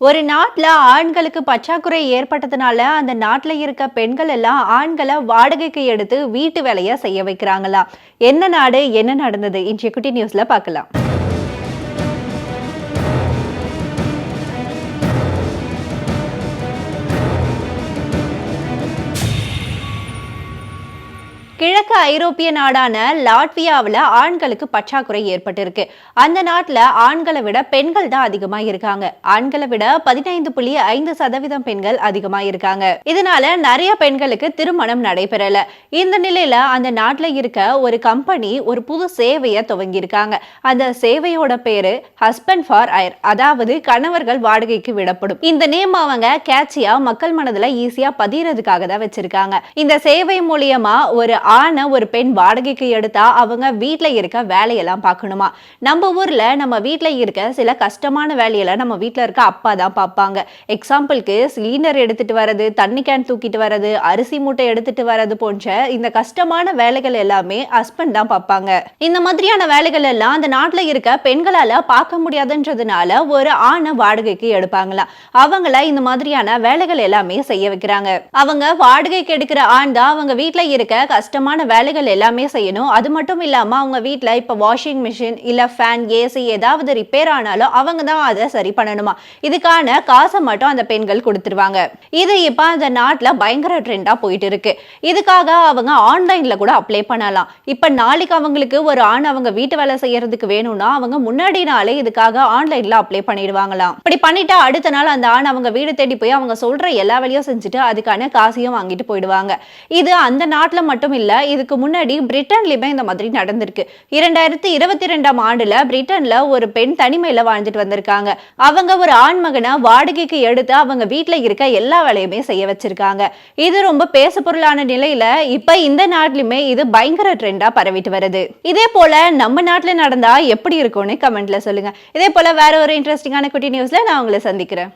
ஒரு நாட்டுல ஆண்களுக்கு பற்றாக்குறை ஏற்பட்டதுனால அந்த நாட்டுல இருக்க பெண்கள் எல்லாம் ஆண்களை வாடகைக்கு எடுத்து வீட்டு வேலையை செய்ய வைக்கிறாங்களா? என்ன நாடு, என்ன நடந்தது? இன்றைய குட்டி நியூஸ்ல பார்க்கலாம். கிழக்கு ஐரோப்பிய நாடான லாட்வியாவில் ஆண்களுக்கு பற்றாக்குறை ஏற்பட்டிருக்கு. அந்த நாட்டில் ஆண்களை விட பெண்கள் தான் அதிகமா இருக்காங்க. ஆண்களை விட 15.5% பெண்கள் அதிகமா இருக்காங்க. இதனால நிறைய பெண்களுக்கு திருமணம் நடைபெறல. இந்த நிலையில அந்த நாட்டில் இருக்க ஒரு கம்பெனி ஒரு புது சேவையை துவங்கி இருக்காங்க. அந்த சேவையோட பேரு ஹஸ்பண்ட் ஃபார் ஹையர், அதாவது கணவர்கள் வாடகைக்கு விடப்படும். இந்த நேம் அவங்க கேட்சியா மக்கள் மனதுல ஈஸியா பதியறதுக்காக தான் வச்சிருக்காங்க. இந்த சேவை மூலியமா ஒரு ஆணை ஒரு பெண் வாடகைக்கு எடுத்தா அவங்க வீட்டுல இருக்க வேலையெல்லாம் பார்க்கணுமா? நம்ம ஊர்ல நம்ம வீட்டுல இருக்க சில கஷ்டமான வேலையெல்லாம் நம்ம வீட்டுல இருக்க அப்பா தான் பார்ப்பாங்க. எக்ஸாம்பிளுக்கு சிலிண்டர் எடுத்துட்டு வர்றது, தண்ணி கேன் தூக்கிட்டு வர்றது, அரிசி மூட்டை எடுத்துட்டு வர்றது போன்ற இந்த கஷ்டமான வேலைகள் எல்லாமே ஹஸ்பண்ட் தான் பார்ப்பாங்க. இந்த மாதிரியான வேலைகள் எல்லாம் அந்த நாட்டுல இருக்க பெண்களால பார்க்க முடியாதுன்றதுனால ஒரு ஆணை வாடகைக்கு எடுப்பாங்களா. அவங்கள இந்த மாதிரியான வேலைகள் எல்லாமே செய்ய வைக்கிறாங்க. அவங்க வாடகைக்கு எடுக்கிற ஆண் தான் அவங்க வீட்டுல இருக்க கஷ்டமான வேலைகள் எல்லாமே செய்யணும். அது மட்டும் இல்லாம அவங்க வீட்டுல இப்ப வாஷிங் மிஷின் இல்ல ஃபேன், ஏசி ஏதாவது ரிப்பேர் ஆனாலும் அவங்க தான் அதை சரி பண்ணணுமா. இதுக்கான காசை மட்டும் அந்த பெண்கள் கொடுத்துருவாங்க. இது இப்ப அந்த நாட்டுல பயங்கர ட்ரெண்டா போயிட்டு இருக்கு. இதுக்காக அவங்க ஆன்லைன்ல கூட அப்ளை பண்ணலாம். இப்ப நாளைக்கு அவங்களுக்கு ஒரு ஆண் அவங்க வீட்டு வேலை செய்யறதுக்கு வேணும்னா அவங்க முன்னாடி நாளே இதுக்காக ஆன்லைன்ல அப்ளை பண்ணிடுவாங்களாம். இப்படி பண்ணிட்டா அடுத்த நாள் அந்த ஆண் அவங்க வீடு தேடி போய் அவங்க சொல்ற எல்லா வேலையும் செஞ்சுட்டு அதுக்கான காசையும் வாங்கிட்டு போயிடுவாங்க. இது அந்த நாட்டுல மட்டும் இல்ல, இதுக்கு முன்னாடி பிரிட்டன்லயுமே இந்த மாதிரி நடந்திருக்கு. 2022ஆம் ஆண்டுல பிரிட்டன்ல ஒரு பெண் தனிமையில வாழ்ந்துட்டு வந்திருக்காங்க. அவங்க ஒரு ஆண் மகனை வாடகைக்கு எடுத்து அவங்க வீட்டுல இருக்க எல்லா வேலையுமே செய்ய வச்சிருக்காங்க. இது ரொம்ப பேசு பொருளான நிலையில இப்ப இந்த நாட்டிலுமே இது பயங்கர ட்ரெண்டா பரவிட்டு வருது. இதே போல நம்ம நாட்டுல நடந்தா எப்படி இருக்கும்னு கமெண்ட்ல சொல்லுங்க. இதே போல வேற ஒரு இன்ட்ரெஸ்டிங்கான குட்டி நியூஸ்ல நான் உங்களை சந்திக்கிறேன்.